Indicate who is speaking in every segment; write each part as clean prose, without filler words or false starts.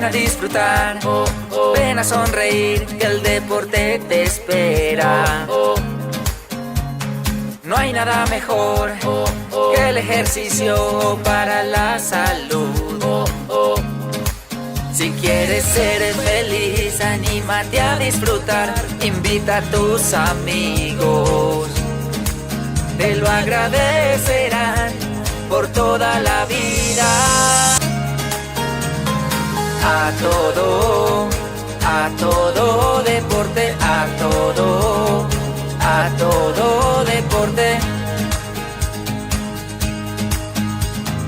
Speaker 1: ven a disfrutar, ven a sonreír, que el deporte te espera. No hay nada mejor que el ejercicio para la salud. Si quieres ser feliz, anímate a disfrutar, invita a tus amigos, te lo agradecerán por toda la vida. A todo deporte, a todo deporte.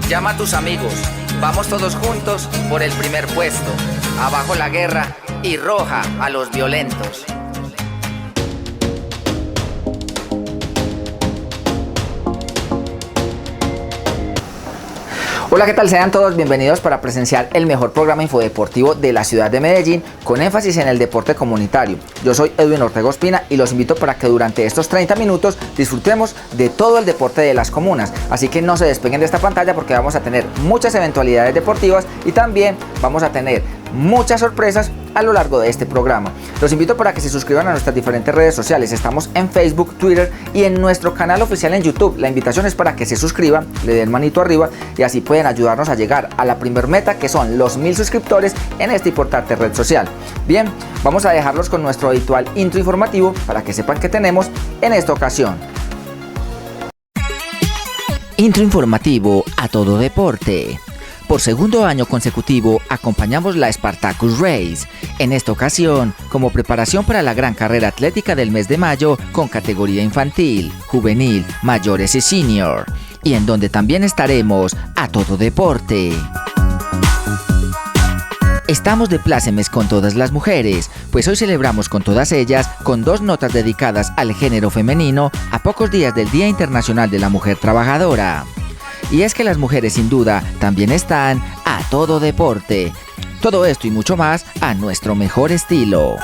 Speaker 1: Llama a tus amigos, vamos todos juntos por el primer puesto. Abajo la guerra y roja a los violentos. Hola, ¿qué tal? Sean todos bienvenidos para presenciar el mejor programa infodeportivo de la ciudad de Medellín, con énfasis en el deporte comunitario. Yo soy Edwin Ortega Ospina y los invito para que durante estos 30 minutos disfrutemos de todo el deporte de las comunas. Así que no se despeguen de esta pantalla porque vamos a tener muchas eventualidades deportivas y también vamos a tener muchas sorpresas a lo largo de este programa. Los invito para que se suscriban a nuestras diferentes redes sociales. Estamos en Facebook, Twitter y en nuestro canal oficial en YouTube. La invitación es para que se suscriban, le den manito arriba y así pueden ayudarnos a llegar a la primer meta, que son los 1000 suscriptores en esta importante red social. Bien, vamos a dejarlos con nuestro habitual intro informativo para que sepan qué tenemos en esta ocasión.
Speaker 2: Intro informativo a todo deporte. Por segundo año consecutivo acompañamos la Spartacus Race, en esta ocasión como preparación para la gran carrera atlética del mes de mayo con categoría infantil, juvenil, mayores y senior, y en donde también estaremos a todo deporte. Estamos de plácemes con todas las mujeres, pues hoy celebramos con todas ellas con 2 notas dedicadas al género femenino a pocos días del Día Internacional de la Mujer Trabajadora. Y es que las mujeres sin duda también están a todo deporte. Todo esto y mucho más a nuestro mejor estilo.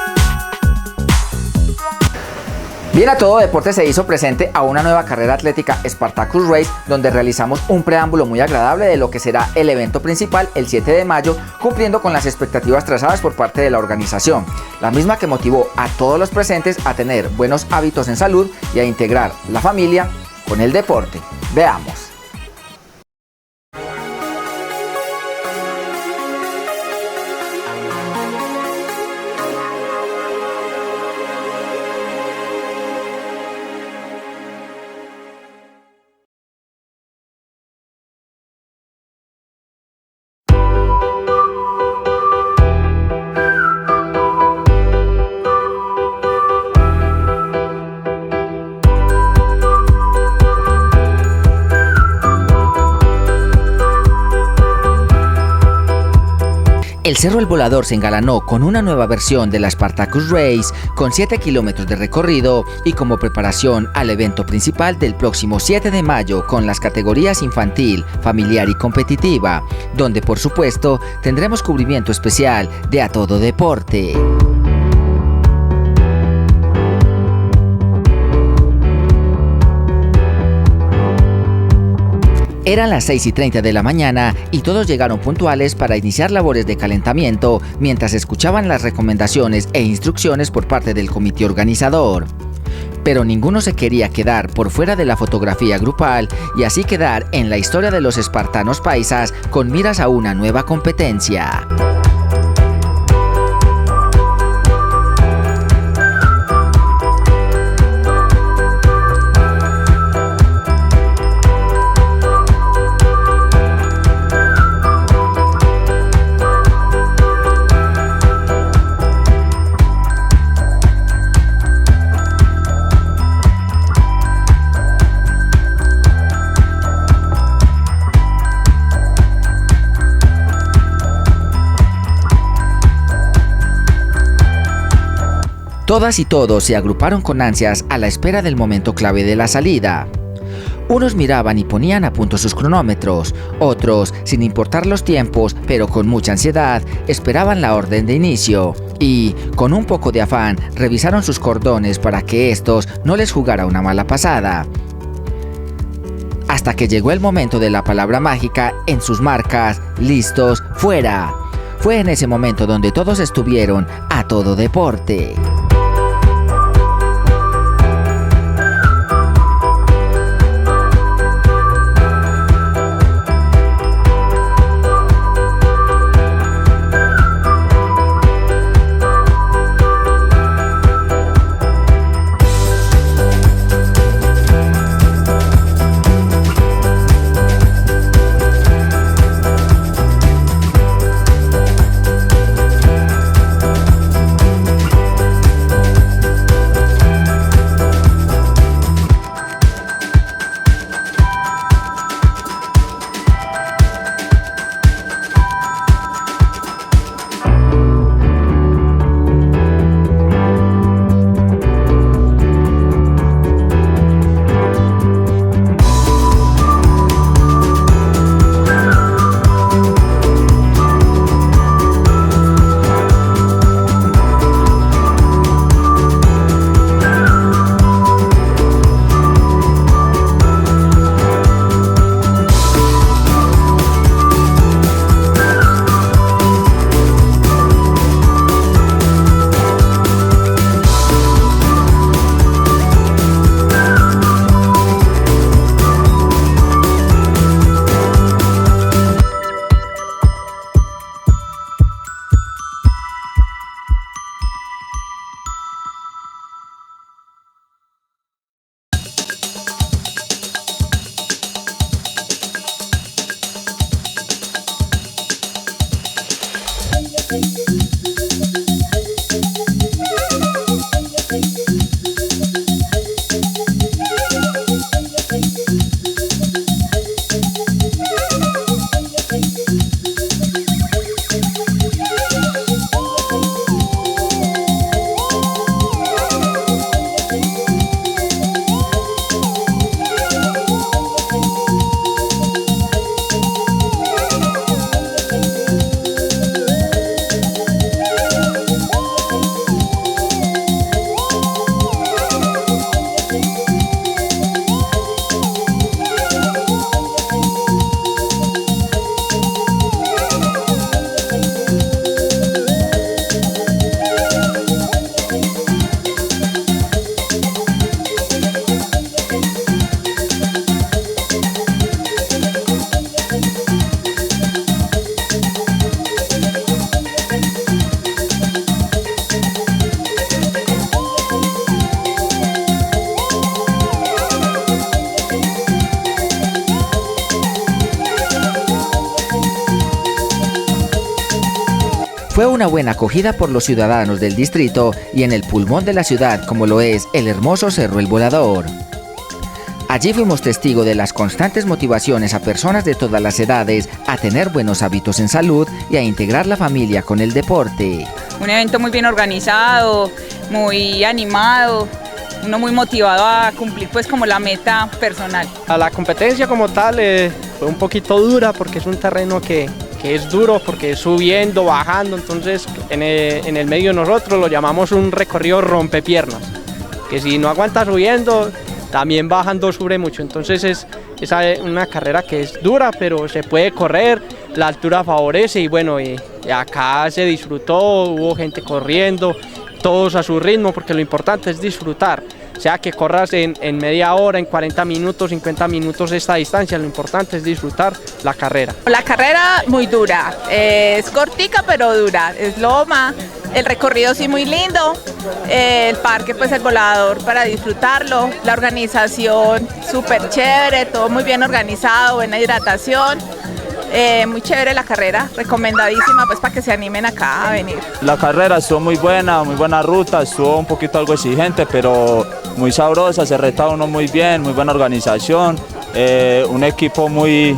Speaker 1: Bien, a todo deporte se hizo presente a una nueva carrera atlética Spartacus Race, donde realizamos un preámbulo muy agradable de lo que será el evento principal el 7 de mayo, cumpliendo con las expectativas trazadas por parte de la organización. La misma que motivó a todos los presentes a tener buenos hábitos en salud y a integrar la familia con el deporte. Veamos.
Speaker 2: El Cerro El Volador se engalanó con una nueva versión de la Spartacus Race con 7 kilómetros de recorrido y como preparación al evento principal del próximo 7 de mayo con las categorías infantil, familiar y competitiva, donde por supuesto tendremos cubrimiento especial de a todo deporte. Eran las 6:30 de la mañana y todos llegaron puntuales para iniciar labores de calentamiento mientras escuchaban las recomendaciones e instrucciones por parte del comité organizador. Pero ninguno se quería quedar por fuera de la fotografía grupal y así quedar en la historia de los espartanos paisas con miras a una nueva competencia. Todas y todos se agruparon con ansias a la espera del momento clave de la salida. Unos miraban y ponían a punto sus cronómetros, otros, sin importar los tiempos, pero con mucha ansiedad, esperaban la orden de inicio y, con un poco de afán, revisaron sus cordones para que estos no les jugara una mala pasada. Hasta que llegó el momento de la palabra mágica en sus marcas, listos, fuera. Fue en ese momento donde todos estuvieron a todo deporte. Fue una buena acogida por los ciudadanos del distrito y en el pulmón de la ciudad, como lo es el hermoso Cerro El Volador. Allí fuimos testigo de las constantes motivaciones a personas de todas las edades a tener buenos hábitos en salud y a integrar la familia con el deporte.
Speaker 3: Un evento muy bien organizado, muy animado, uno muy motivado a cumplir pues como la meta personal.
Speaker 4: A la competencia como tal fue un poquito dura porque es un terreno que es duro, porque es subiendo, bajando, entonces en el medio nosotros lo llamamos un recorrido rompepiernas, que si no aguanta subiendo, también bajando sube mucho, entonces es una carrera que es dura, pero se puede correr, la altura favorece y bueno, y acá se disfrutó, hubo gente corriendo, todos a su ritmo, porque lo importante es disfrutar. O sea que corras en media hora, en 40 minutos, 50 minutos esta distancia, lo importante es disfrutar la carrera.
Speaker 3: La carrera muy dura, es cortica pero dura, es loma, el recorrido sí muy lindo, el parque pues El Volador para disfrutarlo, la organización súper chévere, todo muy bien organizado, buena hidratación. Muy chévere la carrera, recomendadísima pues para que se animen acá a venir.
Speaker 5: La carrera estuvo muy buena ruta, estuvo un poquito algo exigente, pero muy sabrosa, se retaba uno muy bien, muy buena organización, un equipo muy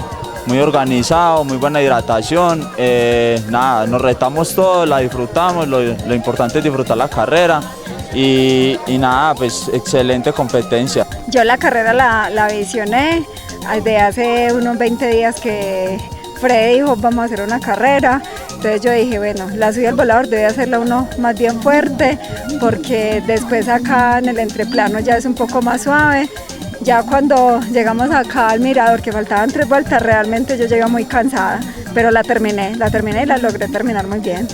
Speaker 5: organizado, muy buena hidratación, nada, nos retamos todo, la disfrutamos, lo importante es disfrutar la carrera y nada, pues excelente competencia.
Speaker 6: Yo la carrera la visioné desde hace unos 20 días que Freddy dijo vamos a hacer una carrera, entonces yo dije bueno, la subida al volador debe hacerla uno más bien fuerte porque después acá en el entreplano ya es un poco más suave. Ya cuando llegamos acá al mirador, que faltaban 3 vueltas, realmente yo llegué muy cansada. pero la terminé y la logré terminar muy bien.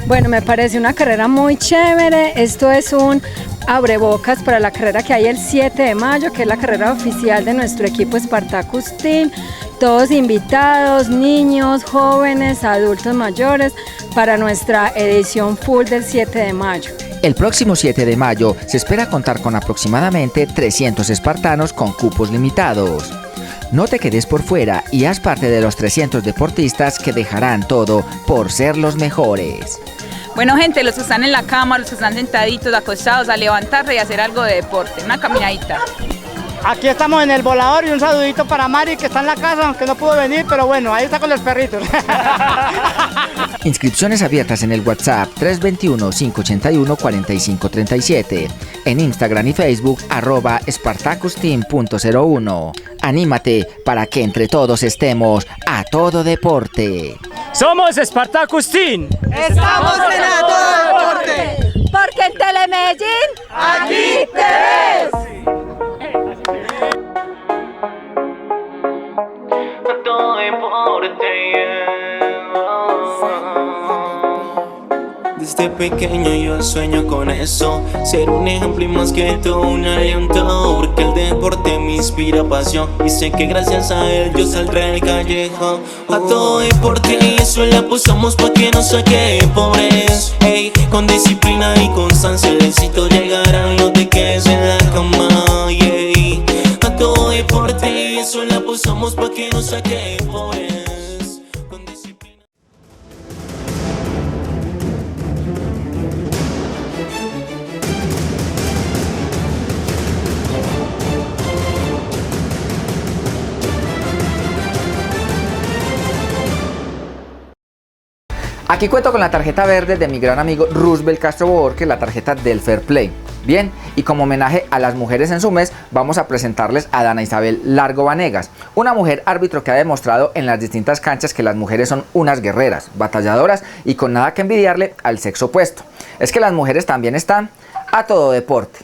Speaker 6: Bueno, me parece una carrera muy chévere. Esto es un abrebocas para la carrera que hay el 7 de mayo, que es la carrera oficial de nuestro equipo Spartacus Team. Todos invitados, niños, jóvenes, adultos mayores, para nuestra edición full del 7 de mayo.
Speaker 2: El próximo 7 de mayo se espera contar con aproximadamente 300 espartanos con cupos limitados. No te quedes por fuera y haz parte de los 300 deportistas que dejarán todo por ser los mejores.
Speaker 3: Bueno, gente, los que están en la cama, los que están sentaditos, acostados, a levantarse y hacer algo de deporte, una caminadita.
Speaker 7: Aquí estamos en el volador y un saludito para Mari, que está en la casa, aunque no pudo venir, pero bueno, ahí está con los perritos.
Speaker 2: Inscripciones abiertas en el WhatsApp 321-581-4537, en Instagram y Facebook @SpartacusTeam.01. Anímate para que entre todos estemos a todo deporte.
Speaker 4: Somos Spartacus Team.
Speaker 8: Estamos en A Todo Deporte.
Speaker 6: Porque en Telemedellín,
Speaker 8: aquí te ves.
Speaker 9: A todo deporte. Desde pequeño yo sueño con eso, ser un ejemplo y más que todo un aliento, porque el deporte me inspira pasión y sé que gracias a él yo saldré del callejón. A todo deporte y eso le apostamos pa' que nos saque pobres, hey, con disciplina y constancia el éxito llegará, no te quedes en la cama, yeah. A todo deporte y eso le apostamos pa' que nos saque pobres.
Speaker 1: Aquí cuento con la tarjeta verde de mi gran amigo Roosevelt Castro Borges, la tarjeta del Fair Play. Bien, y como homenaje a las mujeres en su mes, vamos a presentarles a Dana Isabel Largo Vanegas, una mujer árbitro que ha demostrado en las distintas canchas que las mujeres son unas guerreras, batalladoras y con nada que envidiarle al sexo opuesto. Es que las mujeres también están a todo deporte.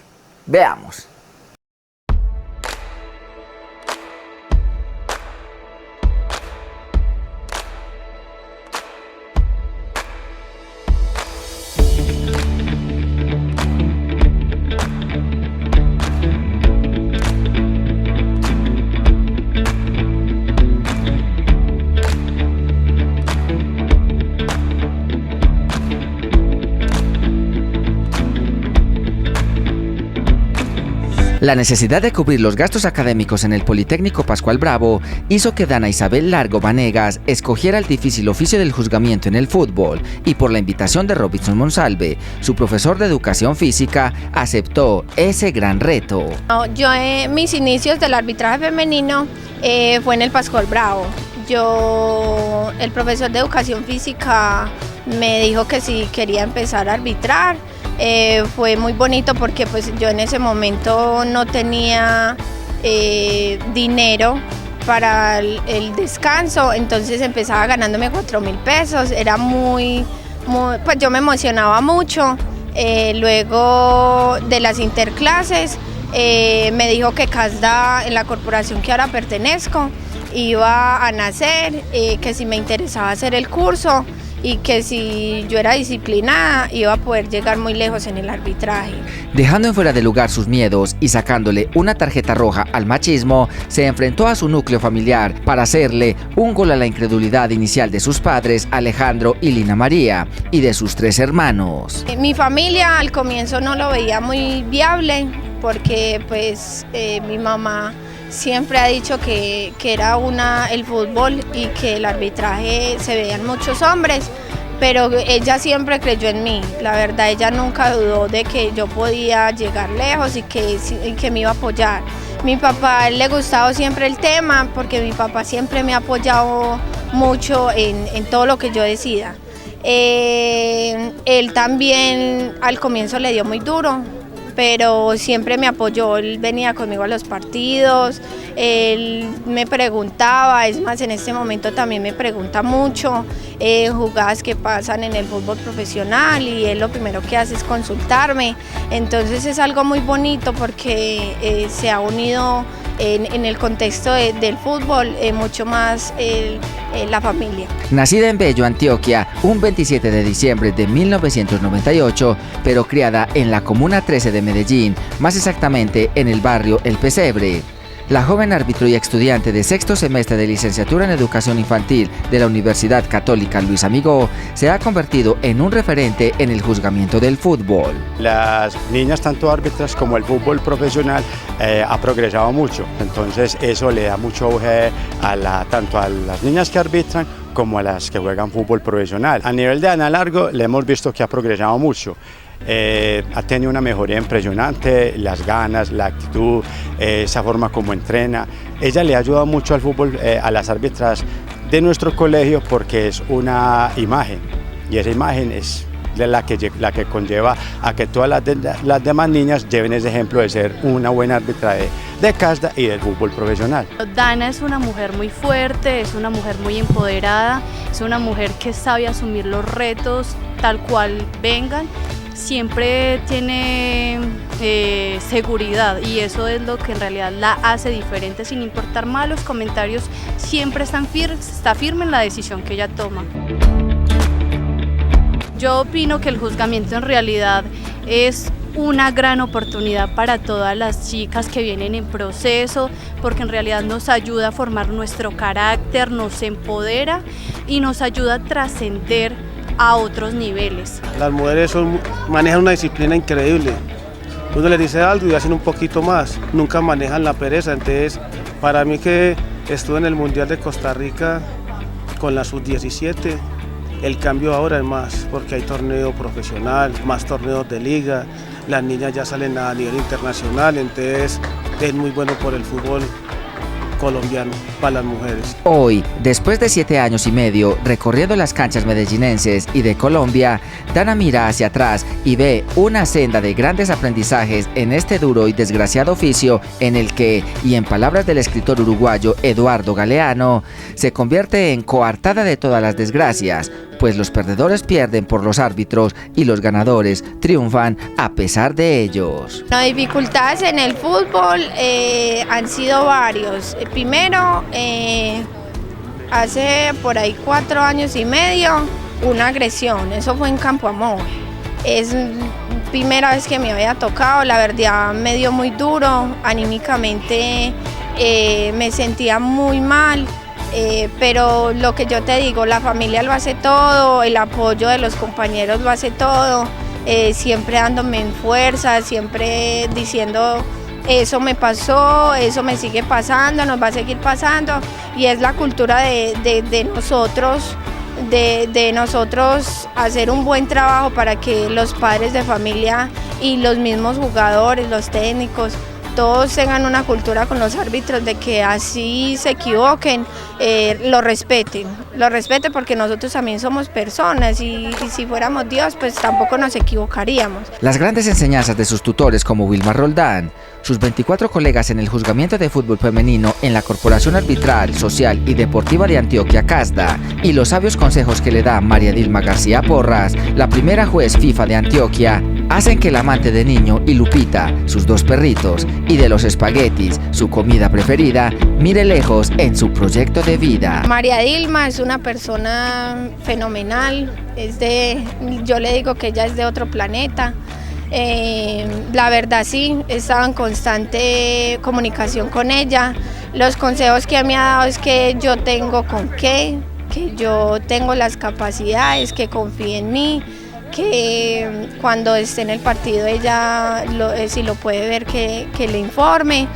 Speaker 1: Veamos.
Speaker 2: La necesidad de cubrir los gastos académicos en el Politécnico Pascual Bravo hizo que Dana Isabel Largo Vanegas escogiera el difícil oficio del juzgamiento en el fútbol y por la invitación de Robinson Monsalve, su profesor de educación física, aceptó ese gran reto.
Speaker 10: Yo mis inicios del arbitraje femenino fue en el Pascual Bravo. El profesor de educación física me dijo que si quería empezar a arbitrar. Fue muy bonito porque pues yo en ese momento no tenía dinero para el descanso, entonces empezaba ganándome 4.000 pesos, era pues yo me emocionaba mucho. Luego de las interclases me dijo que CASDA, en la corporación que ahora pertenezco, iba a nacer, que si me interesaba hacer el curso y que si yo era disciplinada iba a poder llegar muy lejos en el arbitraje.
Speaker 2: Dejando en fuera de lugar sus miedos y sacándole una tarjeta roja al machismo, se enfrentó a su núcleo familiar para hacerle un gol a la incredulidad inicial de sus padres Alejandro y Lina María y de sus 3 hermanos.
Speaker 10: Mi familia al comienzo no lo veía muy viable porque pues mi mamá siempre ha dicho que era el fútbol y que el arbitraje se veían muchos hombres, pero ella siempre creyó en mí. La verdad, ella nunca dudó de que yo podía llegar lejos y que me iba a apoyar. Mi papá, a él le gustaba siempre el tema porque mi papá siempre me ha apoyado mucho en todo lo que yo decida. Él también al comienzo le dio muy duro, pero siempre me apoyó, él venía conmigo a los partidos, él me preguntaba, es más, en este momento también me pregunta mucho jugadas que pasan en el fútbol profesional y él lo primero que hace es consultarme, entonces es algo muy bonito porque se ha unido en el contexto del fútbol, mucho más la familia.
Speaker 2: Nacida en Bello, Antioquia, un 27 de diciembre de 1998, pero criada en la Comuna 13 de Medellín, más exactamente en el barrio El Pesebre. La joven árbitro y estudiante de sexto semestre de licenciatura en Educación Infantil de la Universidad Católica Luis Amigó se ha convertido en un referente en el juzgamiento del fútbol.
Speaker 11: Las niñas, tanto árbitras como el fútbol profesional, ha progresado mucho, entonces eso le da mucho auge tanto a las niñas que arbitran como a las que juegan fútbol profesional. A nivel de Ana Largo le hemos visto que ha progresado mucho. Ha tenido una mejoría impresionante, las ganas, la actitud, esa forma como entrena. Ella le ha ayudado mucho al fútbol, a las árbitras de nuestro colegio, porque es una imagen, y esa imagen es la que conlleva a que todas las demás niñas lleven ese ejemplo de ser una buena árbitra de casda y del fútbol profesional.
Speaker 12: Dana es una mujer muy fuerte, es una mujer muy empoderada, es una mujer que sabe asumir los retos tal cual vengan. Siempre tiene seguridad, y eso es lo que en realidad la hace diferente. Sin importar malos comentarios, siempre está firme en la decisión que ella toma. Yo opino que el juzgamiento en realidad es una gran oportunidad para todas las chicas que vienen en proceso, porque en realidad nos ayuda a formar nuestro carácter, nos empodera y nos ayuda a trascender a otros niveles.
Speaker 13: Las mujeres manejan una disciplina increíble. Uno les dice algo y hacen un poquito más, nunca manejan la pereza. Entonces, para mí, que estuve en el Mundial de Costa Rica con la sub-17, el cambio ahora es más, porque hay torneo profesional, más torneos de liga, las niñas ya salen a nivel internacional, entonces es muy bueno por el fútbol colombiano para las mujeres.
Speaker 2: Hoy, después de 7 años y medio recorriendo las canchas medellinenses y de Colombia, Dana mira hacia atrás y ve una senda de grandes aprendizajes en este duro y desgraciado oficio en el que, y en palabras del escritor uruguayo Eduardo Galeano, se convierte en coartada de todas las desgracias, pues los perdedores pierden por los árbitros y los ganadores triunfan a pesar de ellos.
Speaker 10: Las dificultades en el fútbol han sido varios. Primero, hace por ahí 4 años y medio, una agresión, eso fue en Campo Amor. Es primera vez que me había tocado, la verdad me dio muy duro, anímicamente me sentía muy mal. Pero lo que yo te digo, la familia lo hace todo, el apoyo de los compañeros lo hace todo, siempre dándome en fuerza, siempre diciendo eso me pasó, eso me sigue pasando, nos va a seguir pasando, y es la cultura de nosotros hacer un buen trabajo para que los padres de familia y los mismos jugadores, los técnicos, todos tengan una cultura con los árbitros de que así se equivoquen, lo respeten porque nosotros también somos personas y si fuéramos Dios pues tampoco nos equivocaríamos.
Speaker 2: Las grandes enseñanzas de sus tutores como Wilmar Roldán, sus 24 colegas en el juzgamiento de fútbol femenino en la Corporación Arbitral, Social y Deportiva de Antioquia Casda, y los sabios consejos que le da María Dilma García Porras, la primera juez FIFA de Antioquia, hacen que el amante de Niño y Lupita, sus 2 perritos, y de los espaguetis, su comida preferida, mire lejos en su proyecto de vida.
Speaker 10: María Dilma es una persona fenomenal, yo le digo que ella es de otro planeta. La verdad sí, he estado en constante comunicación con ella. Los consejos que me ha dado es que yo tengo con qué, que yo tengo las capacidades, que confíe en mí, que cuando esté en el partido ella, si lo puede ver, que le informe.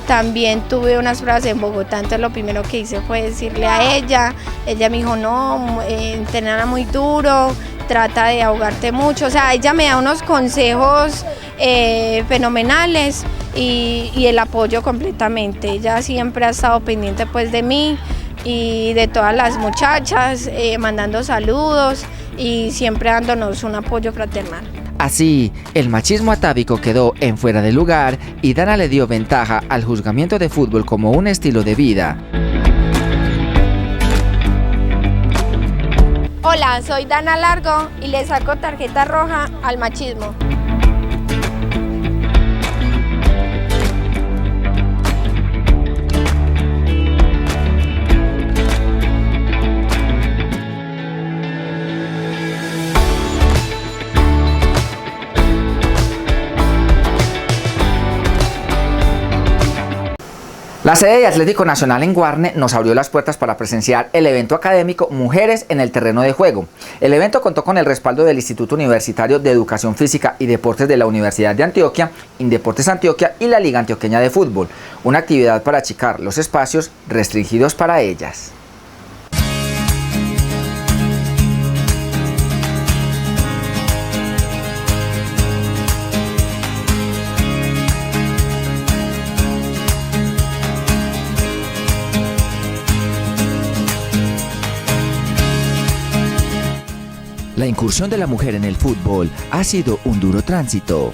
Speaker 10: También tuve unas pruebas en Bogotá, entonces lo primero que hice fue decirle a ella me dijo no, entrena muy duro, trata de ahogarte mucho, o sea, ella me da unos consejos fenomenales y el apoyo completamente. Ella siempre ha estado pendiente pues de mí y de todas las muchachas, mandando saludos y siempre dándonos un apoyo fraternal.
Speaker 2: Así, el machismo atávico quedó en fuera de lugar y Dana le dio ventaja al juzgamiento de fútbol como un estilo de vida.
Speaker 10: Hola, soy Dana Largo y le saco tarjeta roja al machismo.
Speaker 1: La sede de Atlético Nacional en Guarne nos abrió las puertas para presenciar el evento académico Mujeres en el Terreno de Juego. El evento contó con el respaldo del Instituto Universitario de Educación Física y Deportes de la Universidad de Antioquia, Indeportes Antioquia y la Liga Antioqueña de Fútbol, una actividad para achicar los espacios restringidos para ellas.
Speaker 2: La incursión de la mujer en el fútbol ha sido un duro tránsito.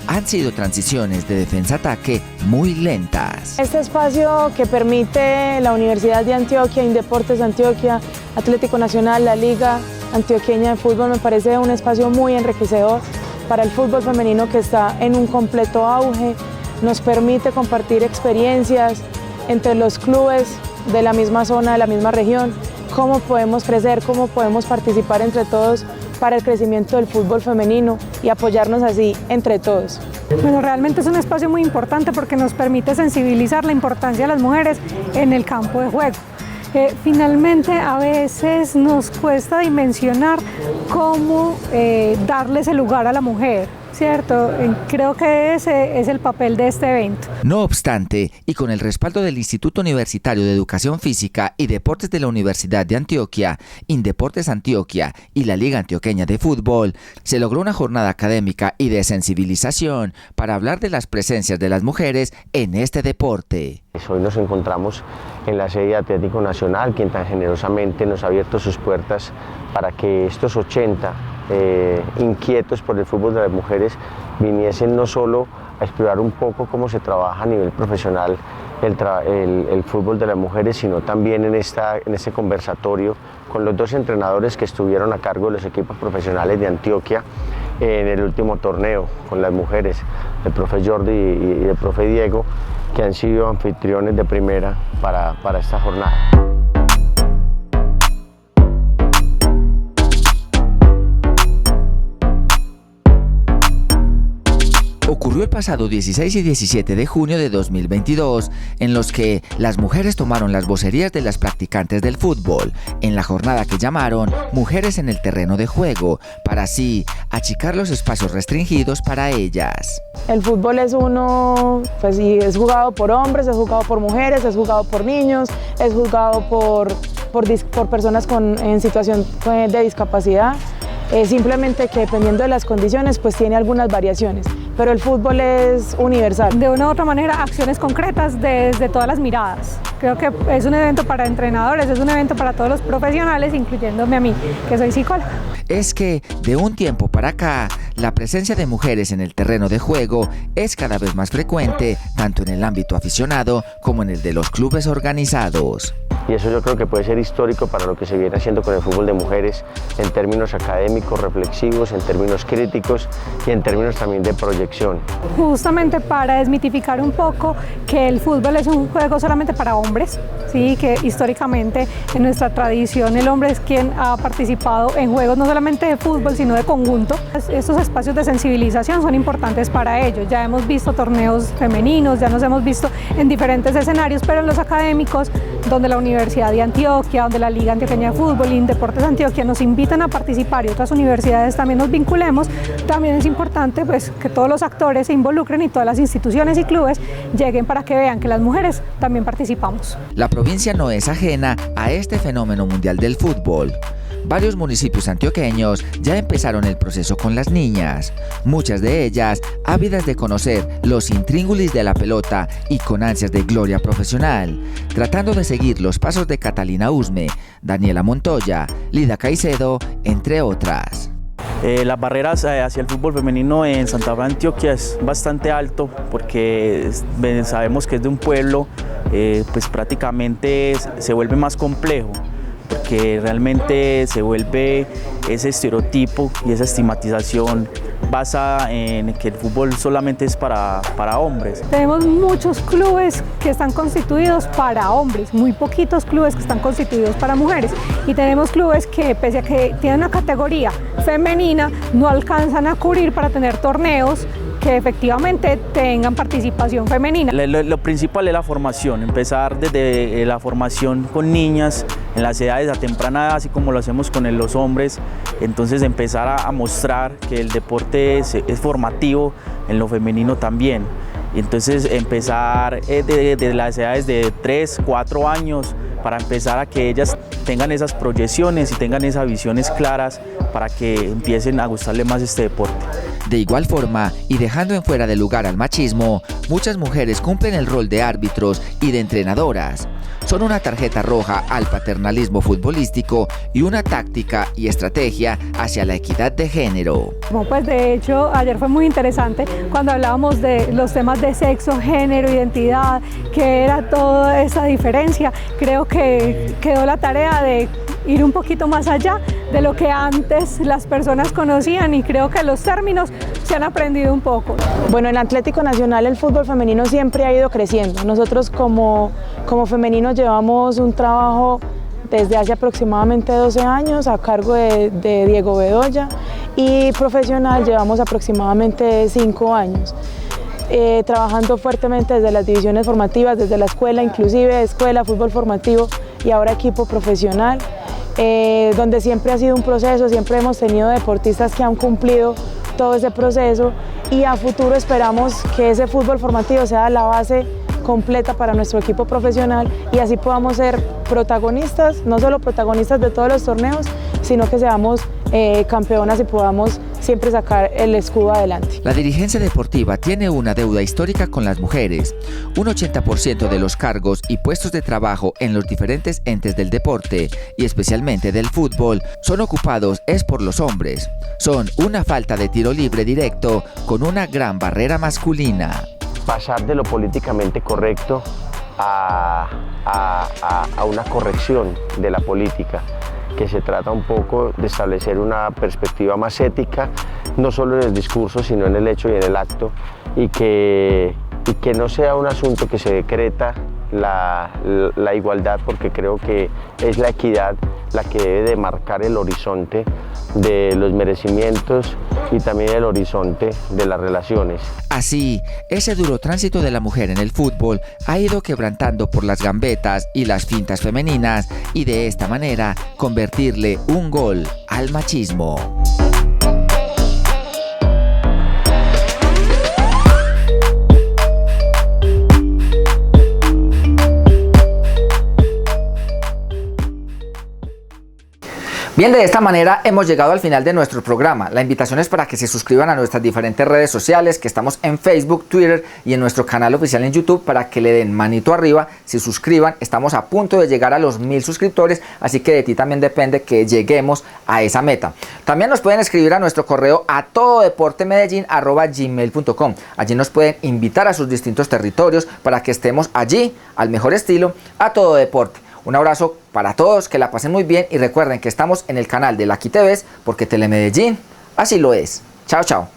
Speaker 2: Han sido transiciones de defensa-ataque muy lentas.
Speaker 14: Este espacio que permite la Universidad de Antioquia, Indeportes Antioquia, Atlético Nacional, la Liga Antioqueña de Fútbol, me parece un espacio muy enriquecedor para el fútbol femenino que está en un completo auge. Nos permite compartir experiencias entre los clubes de la misma zona, de la misma región, cómo podemos crecer, cómo podemos participar entre todos para el crecimiento del fútbol femenino y apoyarnos así entre todos.
Speaker 6: Bueno, realmente es un espacio muy importante porque nos permite sensibilizar la importancia de las mujeres en el campo de juego. Finalmente, a veces nos cuesta dimensionar cómo darles el lugar a la mujer, ¿cierto? Creo que ese es el papel de este evento.
Speaker 2: No obstante, y con el respaldo del Instituto Universitario de Educación Física y Deportes de la Universidad de Antioquia, Indeportes Antioquia y la Liga Antioqueña de Fútbol, se logró una jornada académica y de sensibilización para hablar de las presencias de las mujeres en este deporte.
Speaker 15: Hoy nos encontramos en la sede de Atlético Nacional, quien tan generosamente nos ha abierto sus puertas para que estos 80 inquietos por el fútbol de las mujeres viniesen no solo a explorar un poco cómo se trabaja a nivel profesional el fútbol de las mujeres, sino también en este conversatorio con los dos entrenadores que estuvieron a cargo de los equipos profesionales de Antioquia en el último torneo con las mujeres, el profe Jordi y el profe Diego, que han sido anfitriones de primera para esta jornada.
Speaker 2: Ocurrió el pasado 16 y 17 de junio de 2022, en los que las mujeres tomaron las vocerías de las practicantes del fútbol, en la jornada que llamaron Mujeres en el Terreno de Juego, para así achicar los espacios restringidos para ellas.
Speaker 14: El fútbol es pues y es jugado por hombres, es jugado por mujeres, es jugado por niños, es jugado por personas en situación de discapacidad. Simplemente que dependiendo de las condiciones pues tiene algunas variaciones, pero el fútbol es universal.
Speaker 6: De una u otra manera, acciones concretas desde todas las miradas. Creo que es un evento para entrenadores, es un evento para todos los profesionales, incluyéndome a mí, que soy psicóloga.
Speaker 2: Es que de un tiempo para acá, la presencia de mujeres en el terreno de juego es cada vez más frecuente, tanto en el ámbito aficionado como en el de los clubes organizados.
Speaker 15: Y eso yo creo que puede ser histórico para lo que se viene haciendo con el fútbol de mujeres en términos académicos, reflexivos, en términos críticos y en términos también de proyección.
Speaker 6: Justamente para desmitificar un poco que el fútbol es un juego solamente para hombres, ¿sí? Que históricamente en nuestra tradición el hombre es quien ha participado en juegos no solamente de fútbol sino de conjunto. Estos espacios de sensibilización son importantes para ello. Ya hemos visto torneos femeninos, ya nos hemos visto en diferentes escenarios, pero en los académicos, donde la Universidad de Antioquia, donde la Liga Antioqueña de Fútbol y Indeportes Antioquia nos invitan a participar y otras universidades también nos vinculemos, también es importante pues, que todos los actores se involucren y todas las instituciones y clubes lleguen para que vean que las mujeres también participamos.
Speaker 2: La provincia no es ajena a este fenómeno mundial del fútbol. Varios municipios antioqueños ya empezaron el proceso con las niñas, muchas de ellas ávidas de conocer los intríngulis de la pelota y con ansias de gloria profesional, tratando de seguir los pasos de Catalina Usme, Daniela Montoya, Lida Caicedo, entre otras.
Speaker 16: Las barreras hacia el fútbol femenino en Santa Fe, Antioquia es bastante alto porque sabemos que es de un pueblo, pues prácticamente se vuelve más complejo, porque realmente se vuelve ese estereotipo y esa estigmatización basada en que el fútbol solamente es para hombres.
Speaker 6: Tenemos muchos clubes que están constituidos para hombres, muy poquitos clubes que están constituidos para mujeres, y tenemos clubes que pese a que tienen una categoría femenina no alcanzan a cubrir para tener torneos
Speaker 17: que efectivamente tengan participación femenina.
Speaker 16: Lo principal es la formación, empezar desde la formación con niñas en las edades a temprana edad, así como lo hacemos con los hombres, entonces empezar a mostrar que el deporte es formativo en lo femenino también. Entonces empezar desde las edades de 3, 4 años para empezar a que ellas tengan esas proyecciones y tengan esas visiones claras para que empiecen a gustarle más este deporte.
Speaker 2: De igual forma, y dejando en fuera de lugar al machismo, muchas mujeres cumplen el rol de árbitros y de entrenadoras. Son una tarjeta roja al paternalismo futbolístico y una táctica y estrategia hacia la equidad de género.
Speaker 17: Pues de hecho, ayer fue muy interesante cuando hablábamos de los temas de sexo, género, identidad, que era toda esa diferencia. Creo que quedó la tarea de ir un poquito más allá de lo que antes las personas conocían y creo que los términos se han aprendido un poco.
Speaker 14: Bueno, en Atlético Nacional el fútbol femenino siempre ha ido creciendo. Nosotros como femeninos llevamos un trabajo desde hace aproximadamente 12 años a cargo de Diego Bedoya y profesional llevamos aproximadamente 5 años. Trabajando fuertemente desde las divisiones formativas, desde la escuela, inclusive escuela, fútbol formativo y ahora equipo profesional, donde siempre ha sido un proceso, siempre hemos tenido deportistas que han cumplido todo ese proceso y a futuro esperamos que ese fútbol formativo sea la base completa para nuestro equipo profesional y así podamos ser protagonistas, no solo protagonistas de todos los torneos, sino que seamos campeonas y podamos siempre sacar el escudo adelante.
Speaker 2: La dirigencia deportiva tiene una deuda histórica con las mujeres. Un 80% de los cargos y puestos de trabajo en los diferentes entes del deporte, y especialmente del fútbol, son ocupados por los hombres. Son una falta de tiro libre directo con una gran barrera masculina.
Speaker 15: Pasar de lo políticamente correcto a una corrección de la política, que se trata un poco de establecer una perspectiva más ética, no solo en el discurso, sino en el hecho y en el acto, y que no sea un asunto que se decreta la igualdad, porque creo que es la equidad la que debe de marcar el horizonte de los merecimientos y también el horizonte de las relaciones.
Speaker 2: Así, ese duro tránsito de la mujer en el fútbol ha ido quebrantando por las gambetas y las fintas femeninas y de esta manera convertirle un gol al machismo.
Speaker 1: Bien, de esta manera hemos llegado al final de nuestro programa. La invitación es para que se suscriban a nuestras diferentes redes sociales, que estamos en Facebook, Twitter y en nuestro canal oficial en YouTube, para que le den manito arriba, se suscriban. Estamos a punto de llegar a los 1000 suscriptores, así que de ti también depende que lleguemos a esa meta. También nos pueden escribir a nuestro correo a tododeportemedellin@gmail.com. Allí nos pueden invitar a sus distintos territorios para que estemos allí, al mejor estilo, a todo deporte. Un abrazo para todos, que la pasen muy bien y recuerden que estamos en el canal de Lucky TVs porque Telemedellín así lo es. Chao, chao.